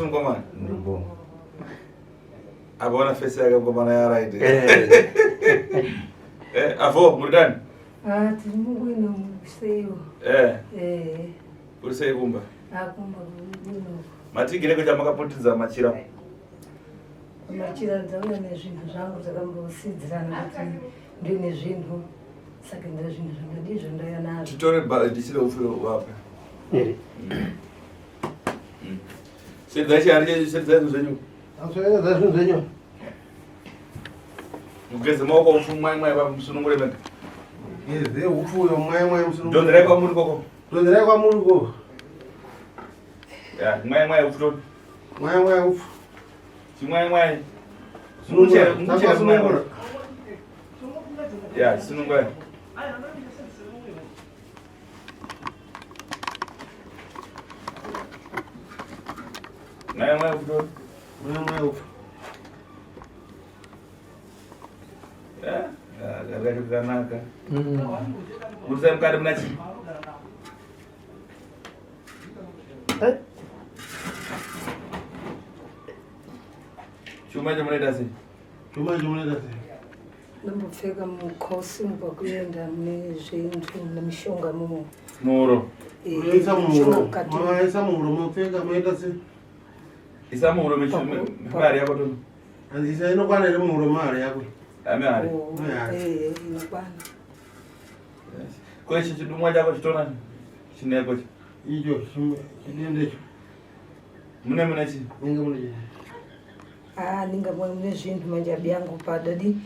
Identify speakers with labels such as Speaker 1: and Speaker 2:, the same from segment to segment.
Speaker 1: ngoma.
Speaker 2: Ndimbo.
Speaker 1: Abona face yake ngoma na yara ite. Avo murdani.
Speaker 3: Mungu ino mseyo.
Speaker 1: Urisei kumba.
Speaker 3: Kumba ino.
Speaker 1: Matigire kuja makapotidza machira.
Speaker 3: Machira dzauya nezvinhu zvangu zvakambosidzirana kuti ndine zvinhu saka ndine zvinhu zvandadizvo ndauya nazvo.
Speaker 1: Titore ndisire ufiro wapa.
Speaker 2: Sedza zvenyu. Aswera zvinhu zvenyu.
Speaker 1: Mugeze maoko ufumwa imwe pamusunungure meka.
Speaker 2: Ngeze ufuyo mwaye musunungure.
Speaker 1: Ndondere kwa muri koko.
Speaker 2: Ndondere kwa muri koko.
Speaker 1: Ya, mwaye ufuto.
Speaker 2: Mwaye ufu.
Speaker 1: Mwaye.
Speaker 2: Sunungure.
Speaker 1: Ya, sunungure. Mwaye ufuto.
Speaker 2: Mwaye ufu.
Speaker 1: Ya, agak kanaka. Urusan mkada mnachi. Chuma jumla si.
Speaker 3: Ndambopfeka mukhosi kwakuenda mune zvinhu nemishonga mumo.
Speaker 1: Muro.
Speaker 2: Unoisa muhuro. Mwaisa muhuro mupfeka moita se.
Speaker 1: Isa muhuro mari yako tu.
Speaker 2: Andisa inokwana iri muhuro mari yako.
Speaker 1: Amari.
Speaker 3: Inokwana.
Speaker 1: Kwa hiyo chidumwa chako chitona chineko
Speaker 2: icho chidendecho.
Speaker 1: Mune chi?
Speaker 2: Ninga mune.
Speaker 3: Ninga mune zvinhu manje byangu padadi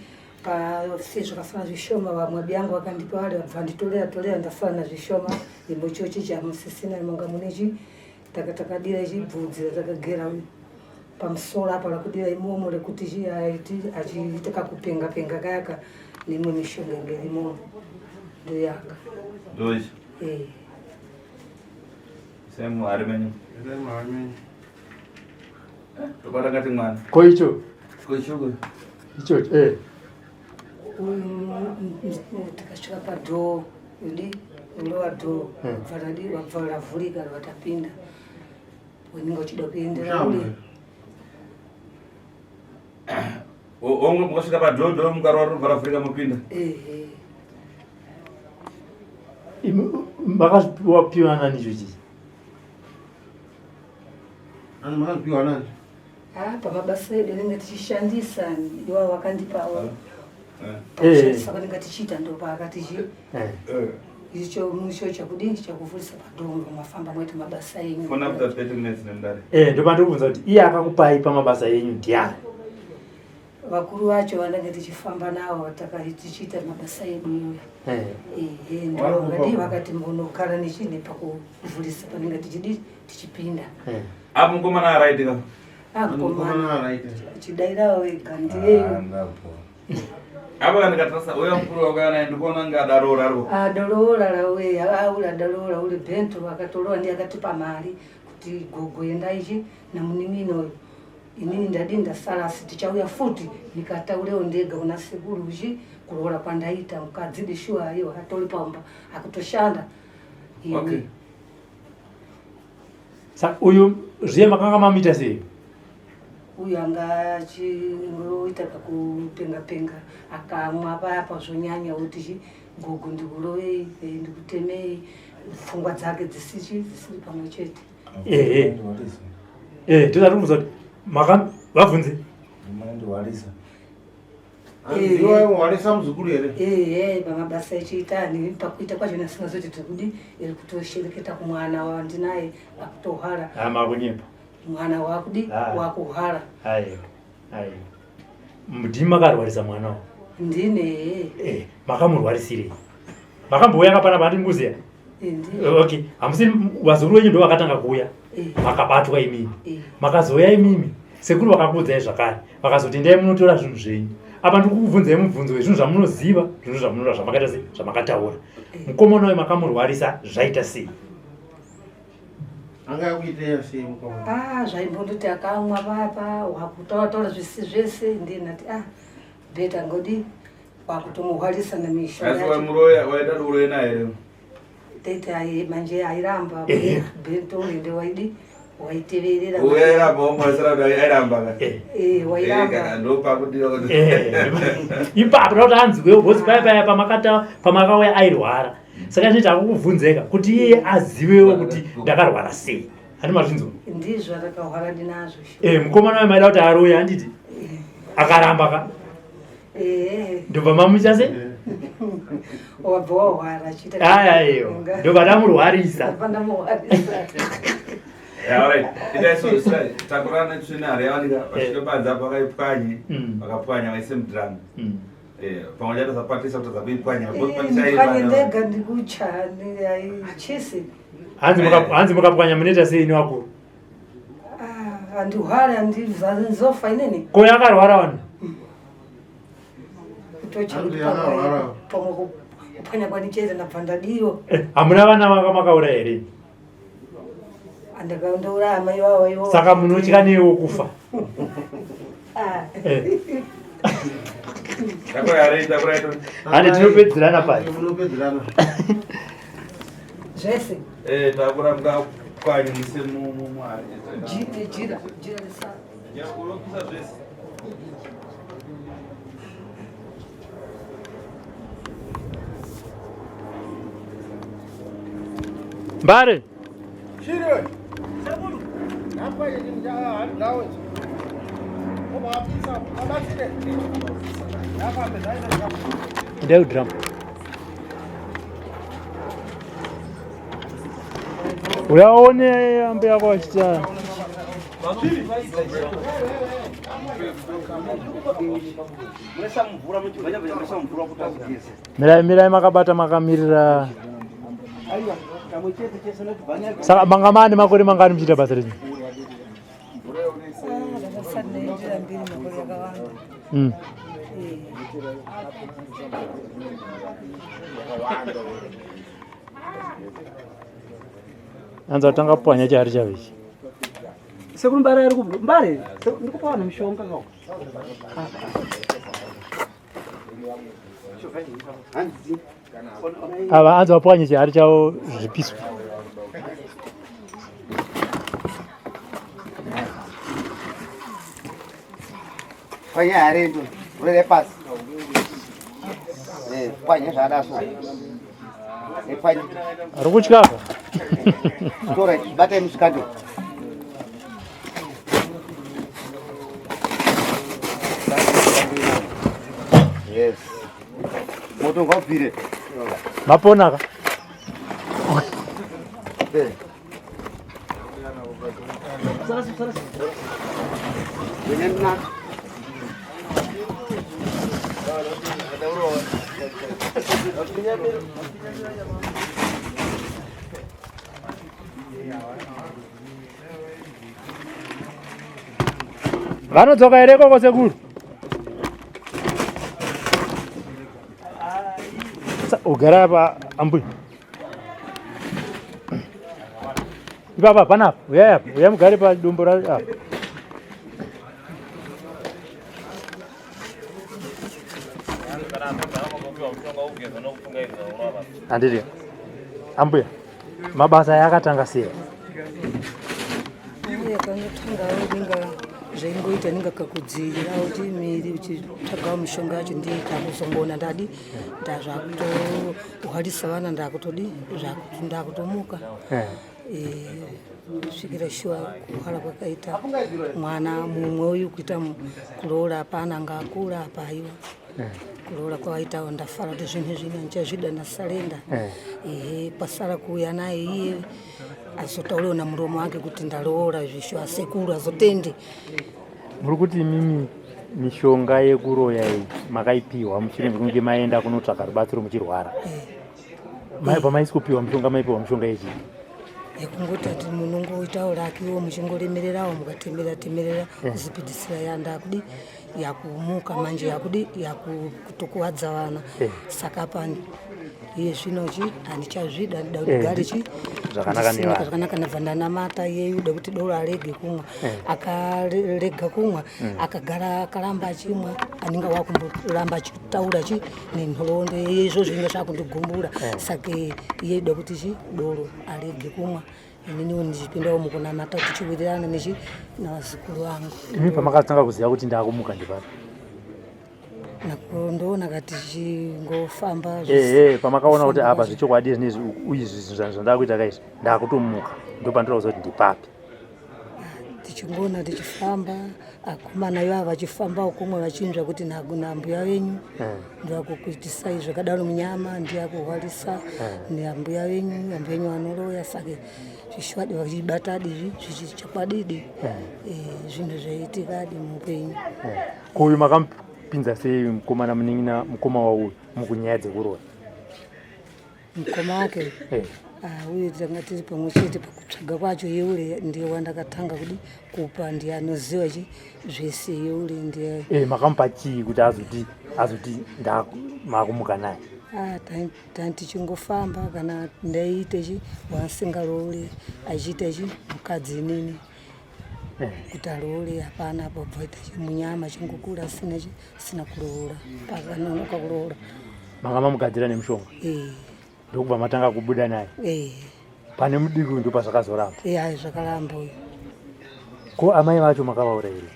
Speaker 3: pafisho kafana zvishoma vamwe byangu vakandipa wale vanditolera ndafana zvishoma imuchochi chamusisina manga munechi takadira chibvudzi takagera pamusoro apa lakudira imomo lekuti achitaka kupenga kayaka nimwe mishonga ngerimo ndoyaka
Speaker 1: dois semu armenyu tobara ngati mwana
Speaker 4: koicho icho
Speaker 3: takasvika padhoo ulowa dhoo varavhurika vatapinda wenenge uchida kuendera ule
Speaker 1: omwe mukasvika padhoo mukarwara varavhurika mupinda
Speaker 4: makapiwa nani ichochi?
Speaker 2: Makapiwa nani?
Speaker 3: Pamabasa edu nenge tichishandisa iwavo vakandipawo saka nenge tichiita ndo paakatichi icho musho chakudini chakuvhurisa padhongo mafamba mwaita mabasa enyu.
Speaker 1: Fona after 30 minutes nemdare.
Speaker 4: Ndo pandikubvunza kuti iye akakupai pamabasa enyu ndiani?
Speaker 3: Vakuru vacho vanenge tichifamba navo tichiita mabasa edu ndo ngati vakati mbonogara nechine pakuvhurisa panenge tichipinda.
Speaker 1: Apo mukomana araidika.
Speaker 3: Mukomana araidika. Chidairawo vega ndiyeyo.
Speaker 1: Aba kana katasa oya mkuru wakana ndikuona nga darora ro.
Speaker 3: Darora rawe ula darora ule bento wakatoloa ndi akatipa mali kuti gogo enda ichi na munimino inini ndadinda sala tichauya futi nikatauleo ndega una sekuru uchi kulola kwandaita mukadzidi shua hiyo hatoli pamba akutoshanda.
Speaker 1: Okay.
Speaker 4: Sa uyu zviye makanga mamita sei?
Speaker 3: Uyu anga chinoita kupenga akamwa papa zvonyanya kuti gogo ndikulowe ndikutemei pfungwa dzake dzisiri pamwe chete.
Speaker 4: Tozarumbuza kuti vabvunze
Speaker 2: ndiwarisa ndiwe warisa muzukuru here
Speaker 3: pamabasa echiitani pakuita kwacho nasingazoti tikudi iri kutoshereketa kumwana wandinaye akutohara
Speaker 4: makunyepa
Speaker 3: mwana wakudi wakuhara
Speaker 4: ndimi makarwarisa mwana wo
Speaker 3: ndine
Speaker 4: makamurwarisirei makambouya kapana pandimbuziya okay hamusi wazuru wenyu ndo vakatanga kuuya makabatwa imimi makazoya imimi sekuru vakakuudzai zvakare vakazoti ndai munotora zvinhu zvenyu apa ndikukubvunzai mubvunzo wezvinhu zvamunoziva zvinhu zvamunoda zvamakaita sei zvamakataura mukomana uyu makamurwarisa zvaita sei?
Speaker 2: anga kuiteya sei mukomana?
Speaker 3: zvaimbondoti akamwa papa wakutaura zvisi zvese ndinati bheta ngodi wakutomuhwarisa nemishonga
Speaker 1: yacho. Asi wamuroya waida duroya naye here?
Speaker 3: Tete manje airamba bento ende waidi waiteverera
Speaker 1: uyera bomba sara da iramba
Speaker 3: wairamba
Speaker 1: ndo pakudira kuti
Speaker 4: ipapo rotanzwe bosi paya pamakauya airwara saka nditi akukubvunzeka kuti iye azivewo kuti ndakarwara sei handi mazvinzo
Speaker 3: ndizvo atakahwara ndinazvo
Speaker 4: mukomana wemaida kuti aroya handiti akaramba ka ndobva mamuchase
Speaker 3: wabva wahwara
Speaker 4: iyo ndobva ndamurwarisa
Speaker 1: takurana tsvina rewanika pasvika badza pakaipwanye vakapwanya vaise mudhiramu pamwe chatozakwatisa kuti zakuipwanya
Speaker 3: ndega ndikucha chisi
Speaker 4: hanzi mukapwanya munoita sei niwakuru
Speaker 3: handihwari handizofa inini
Speaker 4: ko yakarwara wani
Speaker 3: pamwe kupwanya kwanicheza ndabva ndadiyo
Speaker 4: hamuna vana vakamakaura here
Speaker 3: andakaundauraya mai vavo
Speaker 4: saka munotya newo kufa handi tinopedzerana pasi
Speaker 3: zvese
Speaker 1: takuramba kwanyise mumwari
Speaker 3: jira
Speaker 1: yakurokisa zvese
Speaker 4: mbare
Speaker 2: Shire. Sabulu. Hapa ni ndawo. Kwa afisa, abasire. Hapa mbezaida.
Speaker 4: Ndio drum. Uyaone ambe yako achita. Mira makabata makamirira. Saka mangamani makore mangani mchita basa rinyi? Anza tanga pwanya chari chavichi.
Speaker 5: Sekuru mbare ari kubva mbare ndikupa vanhu mishonga kawo.
Speaker 4: Ava anza pwanya chari chawo zvipiso.
Speaker 5: Pwanya ari ndo urere pasi. Pwanya zvadaso. Pwanya.
Speaker 4: Ari kutyaka.
Speaker 5: Tora bata musikado. Yes. Moto ngapire.
Speaker 4: Mapona ka?
Speaker 5: Saras. Benenna.
Speaker 4: Vanodzoka here koko sekuru? Ugara apa ambuya. Ipapa panapa, uya apa, uya mugare padumbu apa. Handiri ambuya, mabasa yakatanga sei?
Speaker 3: zvaingoita ndingakakudzivirira kuti miri uchitsvagawo mishonga yacho nditakuzongona ndadi ndazvakutohwarisa vana ndakutomuka svikira shuwa kuhwara kwakaita mwana mumwe uyu kuita kuroora apana ngakura apaiwa kuroora kwawaitawo ndafara kuti zvinhu zvino ndichazvida ndasarenda pasara kuuya naye iye azotaurawo namuromo wake kuti ndaloora zvisho asekuru azotende.
Speaker 4: Muri kuti mimi mishonga yekuroya iyi makaipiwa mushure mekunge maenda kunotsvaka rubatsiro muchirwara. Pamaisi kupiwa mishonga maipiwa mishonga yechi?
Speaker 3: Yakungoti ati munongoitawo rakiwo muchingoremererawo mukatemerera kuzipidisira yandakudi yakumuka manje yakudi yakutokuwadza vana saka pani iye zvinochi handichazvida ndida kuti gare chi zvakanaka nabva ndanamata iyeyu da kuti doro arege kumwa akarega kumwa akagara akaramba achimwa anenge wakumboramba achitaura chi nenhoroondo izvo zvinenge zvakundigumbuura saka iye da kuti chi doro arege kumwa inini ndipinda umu kuna mata tichiwirirana nechi na wazukuru wangu.
Speaker 4: Imi pamakatanga kuziya kuti ndakumuka ndipapa
Speaker 3: nakundoona kati chingofamba
Speaker 4: pamakaona kuti apa zvichokwadi zvinezvi izvi zvandakuita kaizvi ndakutumuka ndopandira kuzoti ndipapi
Speaker 3: tichingona tichifamba akomana ivo vachifamba ukumwe vachinzva kuti na mbuya venyu ndokukuitisai zvakadaro munyama ndiyakuhwarisa neambuya venyu vanoloya sake zvishwadi vachibatadi zvichakwadidi zvinhu zvaitikadi muupenyu.
Speaker 4: Kuyu makamupinza sei mukomana munin'ina mukoma wauyu mukunyaya dzekuroya?
Speaker 3: Mukoma wake uye tanga tiri pamwe chete pakutsvaga kwacho yeule ndiye wandakatanga kudi kupa ndiye anoziva zvese yeule ndiye
Speaker 4: makamupa chii kuti azoti makumuka naye?
Speaker 3: tichingofamba kana ndaiite wasingaroore achiita mukadzi nini kuti aroore hapana pabvaita munyama chingokura sina kuroora pakanonoka kuroora.
Speaker 4: Makamamugadzira nemushonga ndokubva matanga kubuda naye pane mudiki ndo pazvakazoramba?
Speaker 3: Hai zvakaramba.
Speaker 4: Ko amai vacho makavaura here?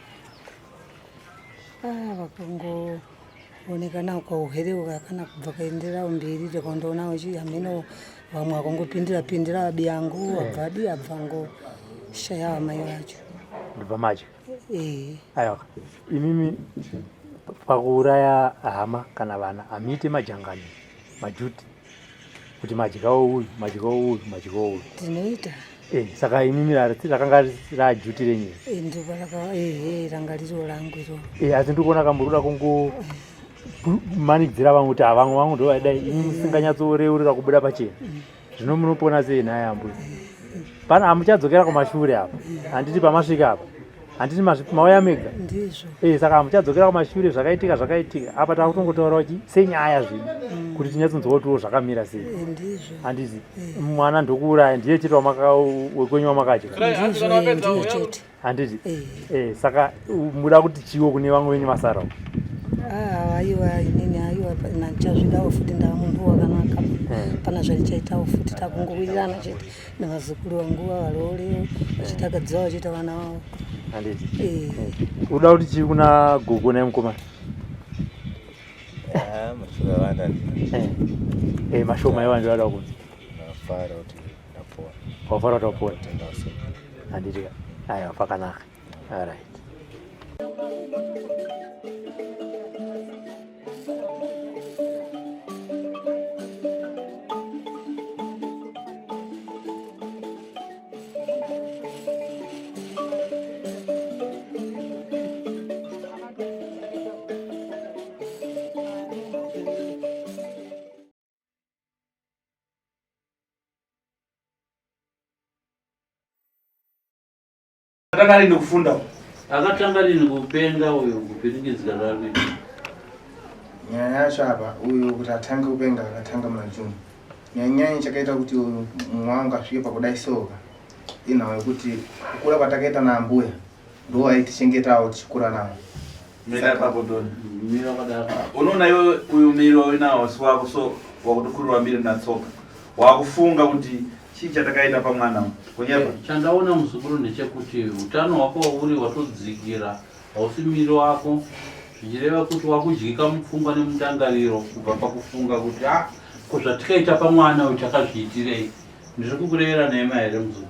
Speaker 3: Vakangoonekana ukauhereuka kana kubva kaenderera mberi takandoona ameno vamwe vakangopindira abiyangu wabvadi abva ngoshaya amai vacho
Speaker 4: ndibva macho. Aiwa imimi pakuuraya hama kana vana amiite majangani majuti kuti madyawo uyu
Speaker 3: tinoita
Speaker 4: saka imimi rakanga rajuti renyu?
Speaker 3: ranga riro rangu iro.
Speaker 4: Asi ndikuona kamboruda kungomanidzira vamwe kuti havamwe vangu ndo vaidai imi musinganyatsoreurira kubuda pachena. Zvino munopona sei naye ambuya? Pana hamuchadzokera kumashure apa? Handiti pamasvika apa? Handiti mauya mega?
Speaker 3: Ndizvo.
Speaker 4: Saka hamuchadzokera kumashure zvakaitika apa takutongotaurawo senyaya zvidu kuti tinyatsonzwawo zvakamira sei.
Speaker 3: Ndizvo.
Speaker 4: Handiti mwana ndokuuraya ndiye chete wekwenyu wamakadya?
Speaker 3: Ndiyo chete.
Speaker 4: Handiti saka muda kuti chiwo kune vamwe venyu masara?
Speaker 3: Aiwa inini aiwa nandichazvidawo futi ndava munhu wakanaka pana zvanichaitawo futi takungowirirana chete navazukuru vanguva varoorewo vachitakadzawo vachiita vana vavo.
Speaker 4: Handiti uda kuti chii kuna gogo naye mukomana? Mashoma iwa ndio ada kunzi wafara kuti wapona. Handiti aiwa pakanaka. Alright.
Speaker 1: Akatanga lini kufunda?
Speaker 6: Akatanga lini kupenga uyo kupindikidzika rani?
Speaker 2: Nyaya yacho apa uyo kuti atange kupenga akatanga muna Juni. Nyanya chakaita kuti mwangu asvike pakudai soka inawe kuti kukura kwatakaita naambuya ndo aitichengetawo tichikura nawo.
Speaker 1: Mira papo doni.
Speaker 6: Mira kadaka.
Speaker 1: Unoona iwe uyu miro inawo swako so wakutukurwa mbiri na tsoka. Wakufunga kuti chii chatakaita pamwana kunyepa?
Speaker 6: Chandaona muzukuru ndechekuti utano hwako uri watodzikira hausi miro wako zvichireva kuti wakudyika mupfungwa nemutangariro kubva pakufunga kuti kozvatikaita pamwana uyu takazviitirei. Ndiri kukurevera nhema here muzukuru?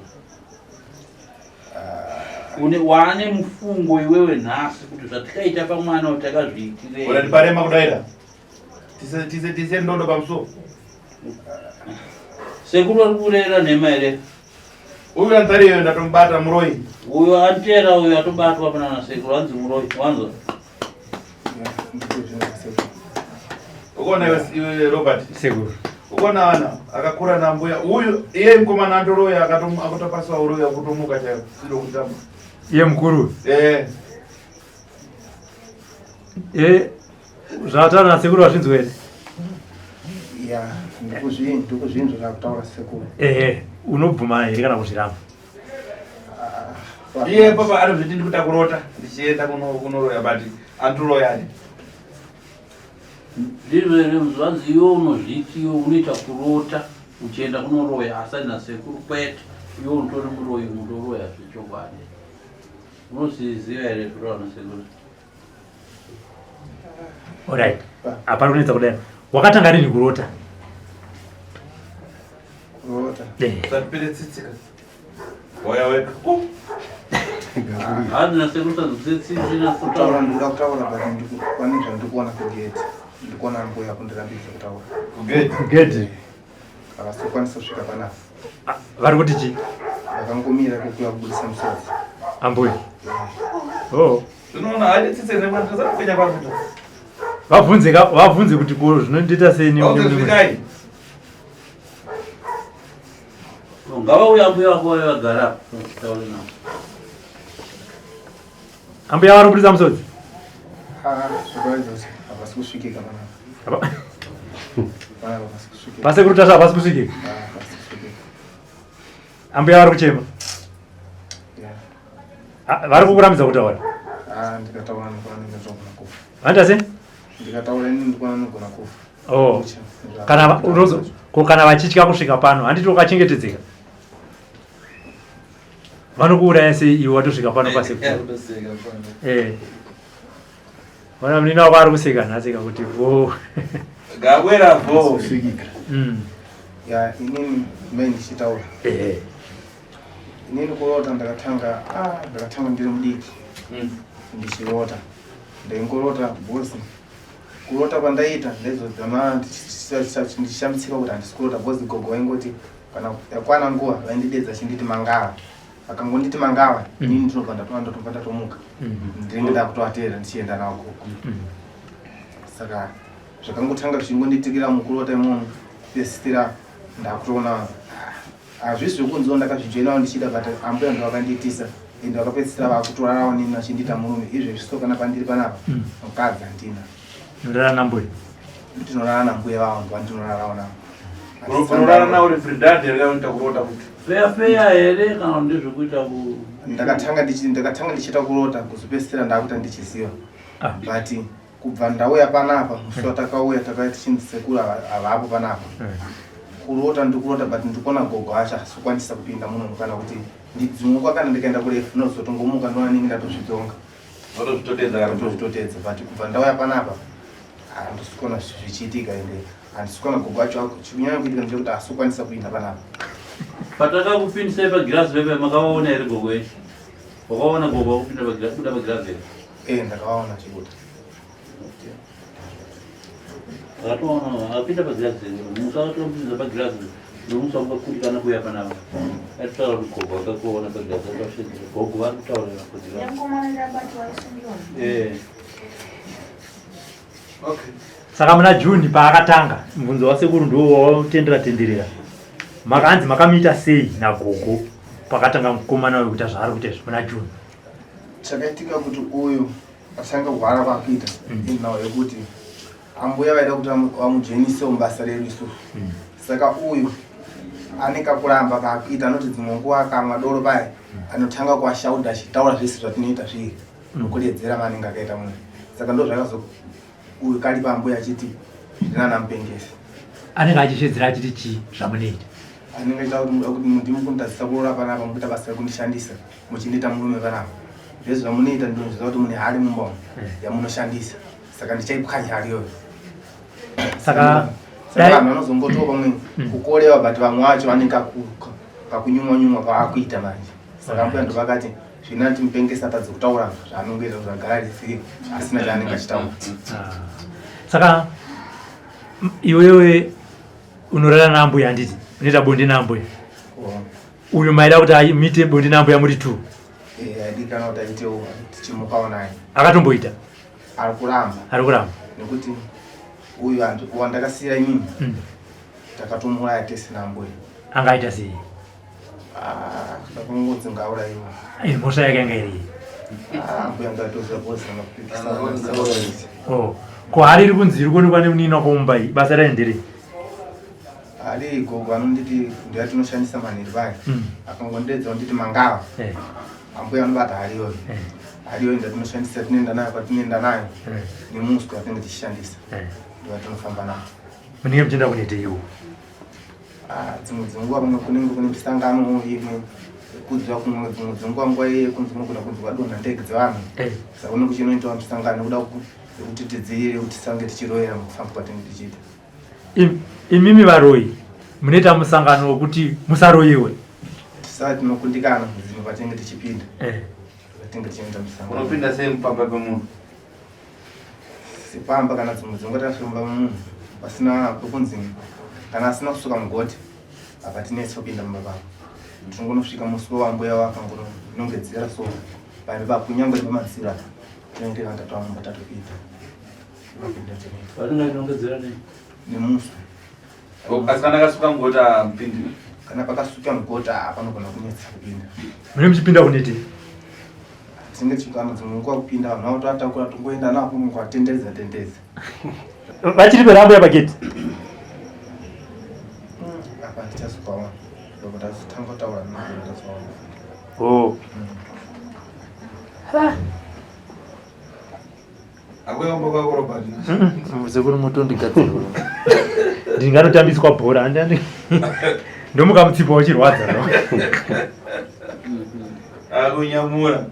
Speaker 6: Waane mufungo iwewe nhasi kuti zvatikaita pamwana uyu takazviitirei.
Speaker 1: Unatiparema kudaira? Tise ndondo pamusoro.
Speaker 6: Sekuru ari kurera nhema here?
Speaker 1: Uyu antariyo ndatombata muroi.
Speaker 6: Uyu antera uyu atobatwa pana na sekuru anzi muroi. Wanzo?
Speaker 1: Ukona iwe Robert?
Speaker 4: Sekuru.
Speaker 1: Ukona wana akakura na mbuya. Uyu iye mkomana andoroya akatopaswa uroya kutomuka chaiwo. Silo kutamba.
Speaker 4: Iye mukuru? Zvatana na sekuru vazvinzwa here?
Speaker 2: Ndikuzvinzwa zvakutaura sekuru.
Speaker 4: Unobvuma here kana kuzviramba?
Speaker 1: Iye papa anozviti ndikuta kurota ndichienda kunoroya but andiroyani.
Speaker 6: Ndizvere muzvanzi iwe unozviti iwe unoita kurota uchienda kunoroya asani nasekuru kwete iwo utori muroyi mutoroya zvechokwadi unoziziva here kurana sekuru.
Speaker 4: Alright. Apari kunetsa kudai. Wakatanga rini kurota?
Speaker 2: Kurota.
Speaker 1: Tapire tsitsika. Waya weka.
Speaker 6: Hadina sekuru tadzitsitsina
Speaker 2: Kutaura ndikutaura bati ndikwanisa ndikuona kugeti. Ndikuona mbuya kundirambidza kutaura.
Speaker 4: Kugeti.
Speaker 2: Akasokwanisa kusvika panapa.
Speaker 4: Vari kuti chi?
Speaker 2: Vakangomira kukuya kubudisa musodzi.
Speaker 4: Ambuya. Oh.
Speaker 1: Zvinoona hadi tsitse nemwanikaza kunya pakuta.
Speaker 4: Vabvunze kuti ko zvinondiita sei ne
Speaker 1: Aukezvikai.
Speaker 6: ngavauya mbuya wako vagara taura navo.
Speaker 4: Ambuya vari kubudisa musodzi?
Speaker 2: Zvokuvaidza havasi kusvikika panapa. Havasi kusvikika.
Speaker 4: Pasekuru tasva havasi kusvikika?
Speaker 2: Havasi kusvikika.
Speaker 4: Ambuya vari kuchema? Vari kukurambidza kutaura?
Speaker 2: Ndikataura ndikuona ndinogona kufa.
Speaker 4: Vanoita sei?
Speaker 2: Ndikataura ini ndikuona ndinogona kufa.
Speaker 4: Oh. Kana vachitya kusvika pano handiti wakachengetedzeka? Vanokuuraya sei iwe watosvika pano pasekuru? Vana munini wako ari kuseka nhasi kakuti vo.
Speaker 1: Gawera vo.
Speaker 2: Kusvikika. Inini mai ndichitaura. Inini kurota ndakatanga ndiri mudiki. Ndichirota. Ndaingorota bhosi. Kurota kwandaita ndaizodzama ndichishamitsika kuti handisi kurota bhosi gogo waingoti kana yakwana nguva vaindidedza chinditi mangava. Vakangonditi mangava inini ndinobva ndatobva ndatomuka. Ndinenge ndakutoateera ndichienda nawo gogo. Saka zvakangotanga zvichingonditikira mukurota imomo pesitira ndakutoona hazvisi zvekunziwo ndakazvijoinawo ndichida but ambuya ndo vakandiitisa ende vakapedzisira vakutorarawo nini vachindita murume izvo zvisokana pandiri panapa mukadzi handina.
Speaker 4: Unorara nambuya?
Speaker 2: Ndinorara nambuya vavo ndo vandinorarawo navo.
Speaker 1: Unorara nawo uri fridad here kana kurota kuti
Speaker 6: feya here kana ndezvekuita ku
Speaker 2: ndakatanga ndichiita kurota kuzopedzisira ndakuita ndichiziva but kubva ndauya panapa musi watakauya takaita chindisekuru havapo panapa kurota ndikurota but ndikuona gogo achazokwanisa kupinda muno kana kuti ndidzimuka kana ndikaenda kurefu nozotongomuka ndovaningi ndatozvidzonga ndotozvitotedza but kubva ndauya panapa handisikuona zvichiitika ende handisikuona gogo acho chikunyanya kuitika ndechekuti asokwanisa kupinda panapa.
Speaker 6: Patakakupindisai pagirazi pepe makavaona here gogo echi? Wakaona gogo wakupinda pagirazi here?
Speaker 2: Ndakavaona chikuta.
Speaker 6: Akatoona apinda pagirazi here musa akatompinza pagirazi nomusa ungakutikana kuya panapa atitaura kuti gogo akakuona pagirazi akashedzera gogo vari kutaurira
Speaker 1: okay.
Speaker 4: Saka muna June paakatanga mubvunzo wasekuru ndo wautendera tenderera makanzi makamita sei nagogo pakatanga mukomana wekuita zvaari kuita izvi muna June?
Speaker 2: Chakaitika kuti uyu atanga kuhwara kwakuita inhau yekuti ambuya vaida kuti vamujoinise mubasa redu isusu. Saka uyu aneka kuramba kakuita anoti dzimwe nguva akamwa doro paya anotanga kuashaudha achitaura zvese zvatinoita zviri nokuredzera maanenge akaita munhu. Saka ndo zvakazo uyu kari pambuya achiti ndinana mupengesi
Speaker 4: anenge achishedzera achiti chii zvamunoita?
Speaker 2: Anenge aita kuti ndimukundadzisa kurora panapa mukuita basa rekundishandisa muchindiita murume panapa zvese zvamunoita ndinoziva kuti mune hari mumba yamunoshandisa saka ndichaipwanya hari iyoyo.
Speaker 4: Saka
Speaker 2: vanhu vanozongotiwo pamwe kukorewa but vamwe vacho vanenge kakunyumwa paakuita manje. Saka mbuya ndo vakati zvinati mupengesi atadze kutaura zvaanongoita kuti agara risiri asina chaanenge achitaura.
Speaker 4: Saka iwewe unorara naambuya handiti unoita bonde naambuya uyu maida kuti aimite bonde naambuya muri 2?
Speaker 2: Aidikana kuti aitewo tichimukawo naye.
Speaker 4: Akatomboita?
Speaker 2: Ari kuramba nekuti uyu wandakasiyira inini takatomuraya tese nambuya.
Speaker 4: Angaita sei?
Speaker 2: Ndakungodzingauraiwa
Speaker 4: mhosva yake yanga iri
Speaker 2: mbuya ngatoziva bozanapikisa.
Speaker 4: Ko hari iri kunzi iri kuonekwa nemunini wako mumbai basa raenderei?
Speaker 2: Hari gogo anonditi ndiyatinoshandisa manhiri vayo akangondedza kunditi mangava ambuya anobata hari iyoyo. Hari iyoyo ndatinoshandisa tinoenda nayo kwatinoenda nayo nemuswe watinenge tichishandisa ndivatinofamba nayo.
Speaker 4: Munenge muchienda kuneteiwo?
Speaker 2: dzimwe dzenguva pamwe kunenge kune misangano imwe kudziwa kumwe dzimwe dzenguva nguva iye kunzimogona kunzi kwadonha ndege dzevanhu saka kunenge kuchinoitwa misangano kuda kuti tidzivirire kuti tisange tichiroyera mukufamba kwatinenge tichiita.
Speaker 4: Imimi varoyi munoita musangano wekuti musaroyiwe?
Speaker 2: Tisati tinokundikana zvinhu patinenge tichipinda patinenge tichienda musangano.
Speaker 1: Unopinda sei mupamba pemunhu?
Speaker 2: Sipamba kana dzimwe dzenguva tasvomba munhu pasina pokunzi kana asina kusuka mugoti apa tinetsa kupinda mumba pavo. Tingonosvika musi wambuya wakangonongedzera so pamwe papo kunyangwe nepamadziro apa tinenge tikatatoamba tatopinda.
Speaker 6: Patingainongedzera nei?
Speaker 2: Nemuswe.
Speaker 1: Asi kana akasuka mugoti hamupindi?
Speaker 2: Kana pakasuka mugoti panogona kunetsa kupinda.
Speaker 4: Mune muchipinda kuneti?
Speaker 2: Tinenge tichikana dzimwe nguva kupinda vanhu vavo tovatakura tongoenda navo kwatendereza tendeza.
Speaker 4: Vachiri perambo yapageti?
Speaker 2: Apa tichasukawo ndokuti tazotanga kutaura natazoona.
Speaker 4: Oh.
Speaker 1: Akuyamba kwako Robert?
Speaker 4: Muzekuru mutondigadzira. Ndinganotambiswa bhora ndomuka mutsipa uchirwadza no.
Speaker 1: Akunyamura.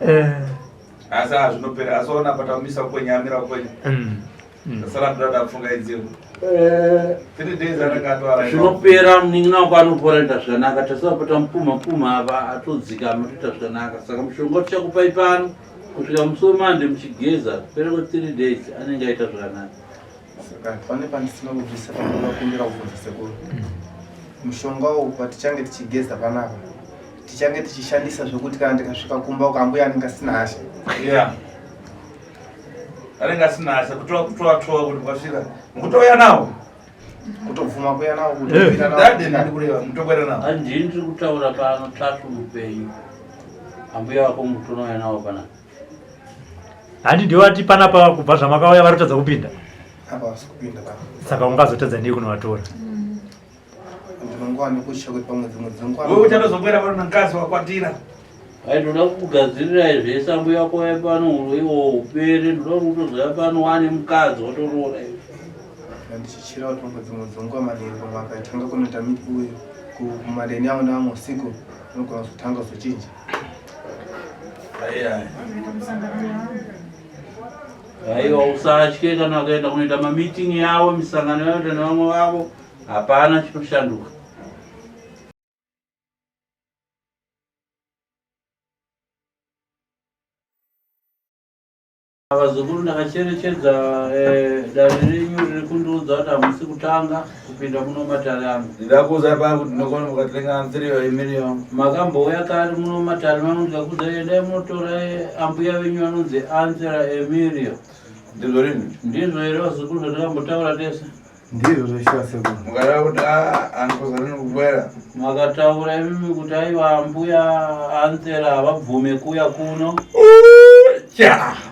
Speaker 1: Asi zvinopera asiona patamisa kwenyamira kwenye. Sara ndada kufunga idziro. 3 days anakatwara.
Speaker 6: Zvinopera muningina kwanopora ndazvanaka tasapota mupuma ava atodzika matoita zvakanaka saka mushonga tichakupai pano kusvika musomande muchigeza pere kwa 3 days anenge aita zvakanaka.
Speaker 2: Saka pane pandisina kubvisa panokumbira kubvunza sekuru. Mushonga uyu patichange tichigeza panapa tichange tichishandisa zvokuti kana ndikasvika kumba ukambuya anenge asina hasha.
Speaker 1: Yeah. Anenge asina hasha kutoa kuti kwasvika mukutouya nawo
Speaker 2: kutobvuma kuya nawo
Speaker 1: mutokwera nawo.
Speaker 6: Handini ndiri kutaura pano tsvatu mupenyu ambuya wako mutonouya nawo panapa.
Speaker 4: Handi ndiwati panapa kubva zvamakauya varotadza kupinda?
Speaker 2: Apa vasikupinda pano.
Speaker 4: Saka ungazotadza ndii kunovatora?
Speaker 2: Ndinongova nekutsha kuti pamwe dzimwe dzenguva.
Speaker 1: Wewe uchatozobwera pano nangazi wakwatira.
Speaker 6: Ndoda kukugadzirira zvese ambuya wako wauya pano iwo upere ndoda kuti uzoya pano wane mukadzi watoroora iwe.
Speaker 2: Ndichichira kuti pamwe dzimwe dzenguva madeni pamwe akaitanga kunoita mipuwe kumadeni avo neamwe usiku unogona kuzotanga kuzochinja.
Speaker 6: Aiwa usatye kana ukaenda kunoita mamitingi yavo misangano yavoita nevamwe vavo hapana chinoshanduka. Vazukuru ndakacherechedza danho renyu riri kundiudza kuti hamusi kutanga kupinda muno matare angu.
Speaker 1: Ndirakuudzai pangu kuti ndinokona mukatenga nziriyo yemiliyoni.
Speaker 6: Makambouya kari muno matare mangu ndikakuudzai endai munotora ambuya venyu vanonzi Angela Emilio.
Speaker 1: Ndizvo rini?
Speaker 6: Ndizvo here vazukuru zvandakambotaura tese?
Speaker 2: Ndizvo zveshuwa sekuru.
Speaker 1: Mukareva kuti andikoza rini kubwera.
Speaker 6: Makataura imimi kuti aiwa ambuya Angela havabvume kuya kuno.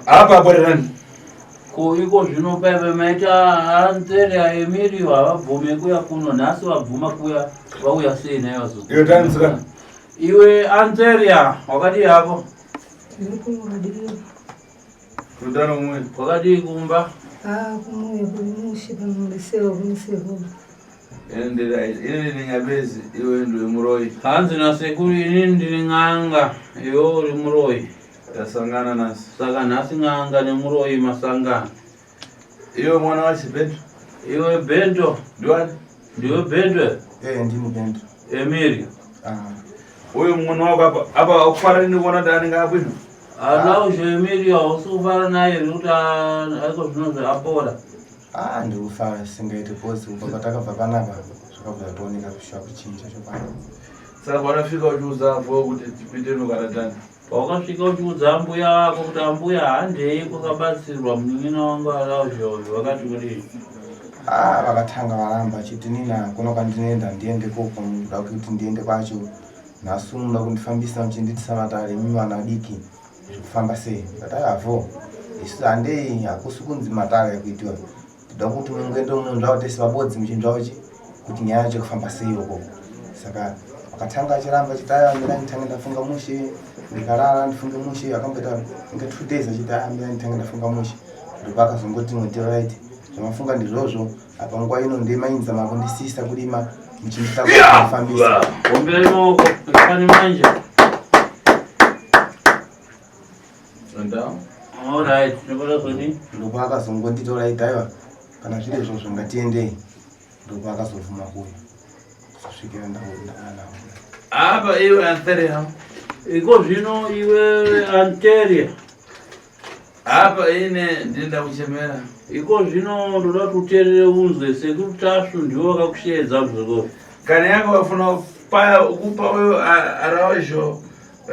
Speaker 1: Apa bwererani?
Speaker 6: Ko iko zvino paive maita Angela Emilio havabvume kuya kuno nhasi vabvuma kuya vauya sei naye vazukuru?
Speaker 1: Iwe tanisika?
Speaker 6: Iwe Angela wakadii hapo?
Speaker 1: Rudano mwe.
Speaker 6: Wakadii kumba?
Speaker 3: Kumuye kulimushi pamulisewa kunisewa.
Speaker 1: Ini ni Nyabezi, iwe ndio Muroi.
Speaker 6: Hanzi na sekuru ini ndiri ng'anga, iwe uri Muroi.
Speaker 1: Tasangana nasi.
Speaker 6: Saka nhasi ng'anga neMuroi masangana.
Speaker 1: Iwe mwana wa Bento?
Speaker 6: Iwe Bento?
Speaker 1: Ndiwani?
Speaker 6: Ndiwe Bento?
Speaker 2: Ndini Bento.
Speaker 6: Emilio?
Speaker 1: Uyu mwana wako apa ukufara nini kuona kuti anenge abwino?
Speaker 6: Alauzvo Emilio hausi kufara naye kuti aiko zvino zvaapora.
Speaker 2: Ndikufara singaite pozi kubva patakabva panapa zvakabva zvatooneka kushuwa kuchinja chopano.
Speaker 1: Saka wanafika uchiudza avo kuti tipinde nokaratani.
Speaker 6: Wakasvika uchiudza ambuya wako kuti ambuya handei kwakabatsirwa munin'ina wangu Alauzvo uyu wakati kudii?
Speaker 2: Vakatanga varamba chiti nina kuno kwandinoenda ndiende koko muda kuti ndiende kwacho nhasi muda kundifambisa muchinditisa matare mimi vana diki zvekufamba sei ndati avo isu handei hakusi kunzi matare ekuitiwa toda kuti mungoenda munonzva kuti sevabodzi muchinzvaochi kuti nyaya yacho kufamba sei ukoko. Saka vakatanga achiramba chiti mira nditange ndafunga mushe ndikarara ndifunge mushe akamboita inge 2 days achiti mira nditange ndafunga mushe ndopakazongoti mwete right zvamafunga ndizvozvo apa nguva ino ndemainzama kundisisa kurima mchindita famisa
Speaker 6: ombele moko kani manja. Alright, ndokuda kuni
Speaker 2: ndokuwa akazongonditora idaiwa kana zviri izvozvo ngatiendei ndokuwa akazovhuma kuya kusvikira ndakanao
Speaker 1: apa iwe Anteria
Speaker 6: iko zvino iwe Anteria
Speaker 1: apa ine ndinda kuchemera
Speaker 6: iko zvino ndoda kuteerera unzwe sekuru tashu ndiwo akakushedza muzvikoro
Speaker 1: kane yako wafuna kupa wewe Arauzho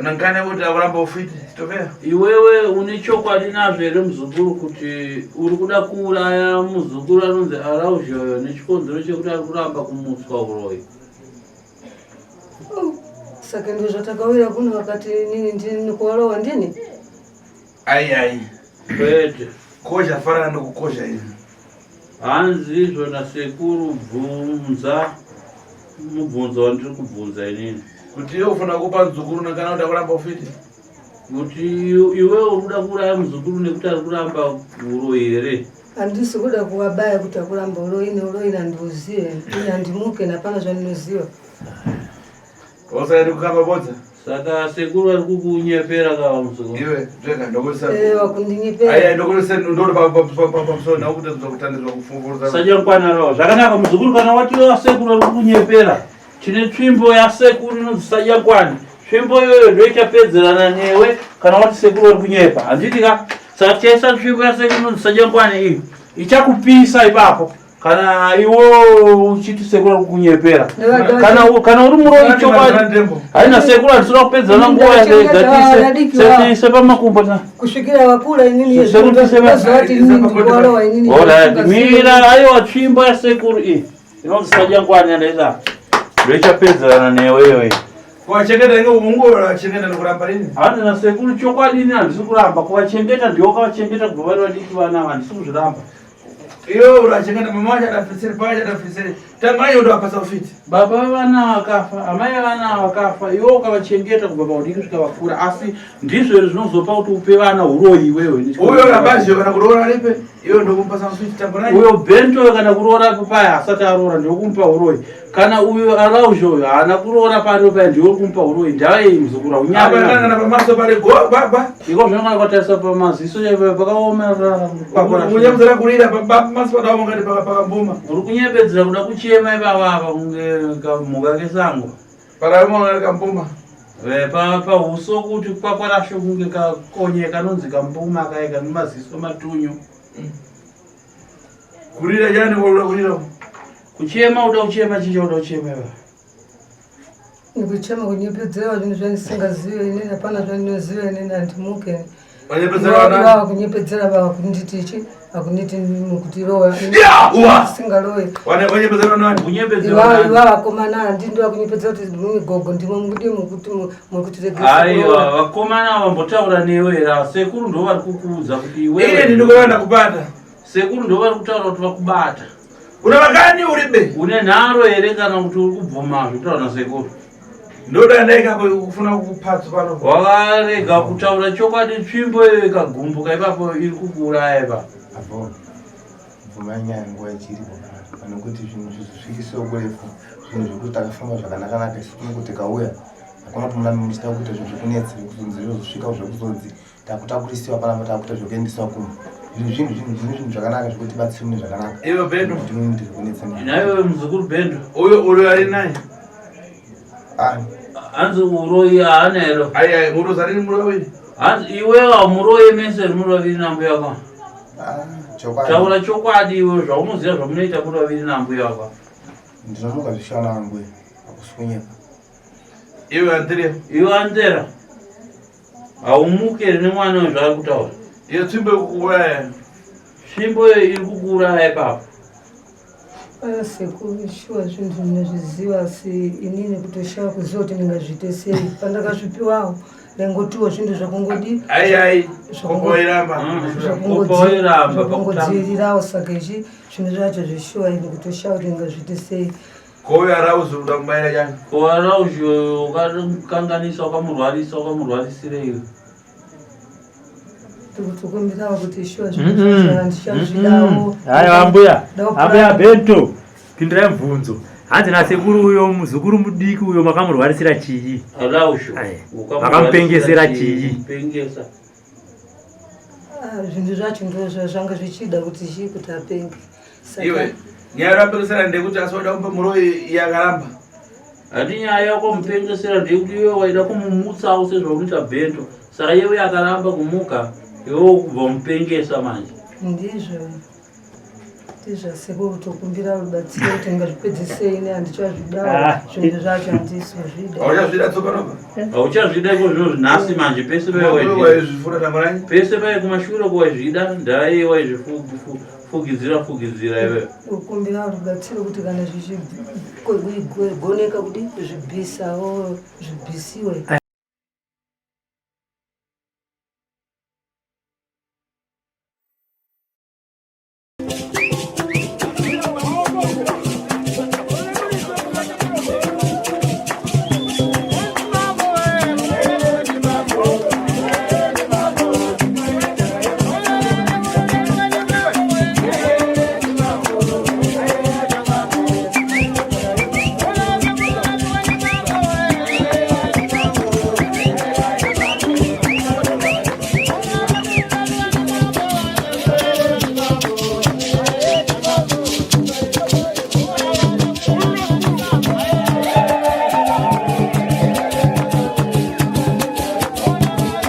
Speaker 1: nankane kuti akuramba ufiti topea
Speaker 6: iwewe une chokwadi nazvo here muzukuru kuti uri kuda kuuraya muzukuru anonzi Arauzho nechikonzero chekuti ari kuramba kumuswa uroyi?
Speaker 3: Saka ndo zvatakawira kuno wakati nini ndini kuwalowa ndini?
Speaker 1: Ai
Speaker 6: kwete
Speaker 1: koja farana nokukosha hivi
Speaker 6: hanzi izvo nasekuru bvunza mubvunzo wandiri kubvunza inini
Speaker 1: kuti iwe ufuna kupa muzukuru nakana kuti akuramba ufiti
Speaker 6: kuti iwe uri kuda kuuraya muzukuru nekuti ari kuramba uroyi here?
Speaker 3: Handisi kuda kuwabaya kuti akuramba uroyi neuroyi nandiuzive ine handimuke napana zvandinoziva.
Speaker 1: Osaidi kukamba bodza
Speaker 6: Saka sekuru ari kukunyepera kawa muzukuru
Speaker 1: iwe zveka ndokusa
Speaker 3: wakundinyepera
Speaker 1: aya ndokusa ndoro pamusona kuti zokutandizwa kufungurza
Speaker 6: sajankwana rawo zvakanaka muzukuru kana wati sekuru ari kukunyepera tine tsvimbo yasekuru inonzi sajankwani tsvimbo iyoyo ndoichapedzerana newe kana wati sekuru ari kunyepa handiti ka saka tichaisa tsvimbo yasekuru inonzi sajankwani iyi ichakupisa ipapo kana iwo uchiti sekuru ari kukunyepera kana uri muroyi chokwadi haina sekuru handisina kupedzerana nguva yandeigatise pamakumbo
Speaker 3: kusvikira vakura inini
Speaker 6: mira aiwa tsvimbo yasekuru iyi inonzi sajankwani yandaisa ndoichapedzerana neweyo
Speaker 1: kuwachengeta inge umungoro wachengeta nokuramba lini
Speaker 6: handina sekuru chokwadi ini handisi kuramba kuvachengeta ndiwo kavachengeta kubva vari vadiki vana handisi kuzviramba
Speaker 1: iyo urachengeta mama wacho adafisiri paya adafisiri tamai ndo apasa ufiti
Speaker 6: baba vana vakafa amai vana vakafa iwo ukavachengeta kubva paudiki kusvika vakura asi ndizvo iri zvinozopa kuti upe vana uroyi iwewe
Speaker 1: uyo rabazho kana kuroora ripe iyo ndokumpasa ufiti tamborai
Speaker 6: uyo Bento kana kuroora paya asati aroora ndokumupa uroyi kana uyo Arauzho haana kuroora pari paya ndiwo kumupa uroyi ndavei muzukuru
Speaker 1: unyana pamaso pari baba
Speaker 6: iko zvinongana kwatarisa pamaziso pakaomerera
Speaker 1: munyamuzara kurira pamaso padavo ngati pakambuma
Speaker 6: uri kunyepedzera kuda kuchema ipavava kunge kamhuka kesango
Speaker 1: paraimona kambuma
Speaker 6: pahuso kuti kwakwarasho kunge kakonye kanonzi kambuma kaya kane maziso matunyu
Speaker 1: kurira chani kwauda kurira
Speaker 6: kuchema uda kuchema chicha uda kuchema iva
Speaker 3: nikuchema kunyepedzera zvinhu zvandisingazive inini hapana zvandinoziva inini handimuke
Speaker 1: vanyepedzera
Speaker 3: kunyepedzera vava kunditichi hakuniti mukutirowa singarowe iva vakomana handindiva kunyepedzera kuti migogo ndimo mudi mukutiregaiwa
Speaker 6: vakomana vambotaura newe era sekuru ndo vari kukuudza kuti iwe
Speaker 1: ndinokuenda kupata
Speaker 6: sekuru ndo vari kutaura kuti vakubata
Speaker 1: una vakani uribe
Speaker 6: une nharo here kana kuti uri kubvuma zvitaura nasekuru
Speaker 1: ndoda ndaika kufuna kupatsa pano
Speaker 6: wakarega kutaura chokwadi tsvimbo iyo ikagumbuka ipapo iri kukuuraya ipa
Speaker 2: apo bvuma nyaya nguva ichiripo kana kuti zvinhu zvizosvikisewo kurefu zvinhu zvekuti takafamba zvakanaka isu kuti kauya hakuna kuti muna muchida kuita zvinhu zvekunetsa kuzonzi zvozosvikawo zvekuzodzi takutakurisiwa panapa takuita zvekuendeswa kumwe zvinhu zvakanaka zvekuti batsirune zvakanaka
Speaker 1: iwe Bento
Speaker 2: ndinoita zvekunetsa
Speaker 6: naiwe muzukuru Bento
Speaker 1: uyo ari naye
Speaker 6: hanzi uroyi haana hero
Speaker 1: ai murozarini muroyi
Speaker 6: hanzi iwewa muroyi mese ri muri vaviri nambuya kwa taura chokwadi iwe zvaunoziva zvamunoita muri vaviri nambuya kwa
Speaker 2: ndinomuka zvishana vanguya akuswunyeka
Speaker 6: iwe Antera haumukeri nemwana wezvaari kutaura
Speaker 1: iyo tsvimbo yekukuuraya
Speaker 6: tsvimbo iyo iri kukuuraya ipapo
Speaker 3: sekuru shuwa zvinhu ndinozviziva asi inini kutoshava kuziva kuti ndingazviite sei pandakazvipiwawo ndangotiwo zvinhu zvakungodi zvakungodzivirirawo saka izvi zvinhu zvacho zvishuwa ini kutoshava kuti ndingazviite sei
Speaker 1: kouyo Arauzho uda kubaira chani
Speaker 6: ko Arauzho ukakanganisa ukamurwarisirei
Speaker 3: tikumbirawo kuti shuwa zvinhu zvidawo
Speaker 4: haya ambuya Bento pindirai mubvunzo hanzi nasekuru uyo muzukuru mudiki uyo makamurwarisira chii
Speaker 6: alausho
Speaker 4: makamupengesera chii
Speaker 6: pengesa
Speaker 3: zvinhu zvacho ndo zvanga zvichida kuti chii kuti apenge
Speaker 1: iwe nyaya yapengesera ndekuti asoda kumba muroi yakaramba
Speaker 6: hati nyaya yako mupengesera ndekuti iwe waida kumumutsawo sezvakuita bhendo saka iwe yakaramba kumuka iwe kubva mupengesa manje
Speaker 3: ndizvo tizvasekuru tokumbira rubatsiro kuti ngazvipedzisei ne handichazvidawo zvinhu zvacho handisozvida
Speaker 1: auchazvida tsopanopa
Speaker 6: auchazvida iko zvino zvinhasi manje pese
Speaker 1: waizvifuna tamuranyi
Speaker 6: pese paye kumashure kuwaizvida ndaiye waizvifugidzira iwewe
Speaker 3: kukumbira rubatsiro kuti kana zvichigoneka kudi zvibhisawo zvibhisiwe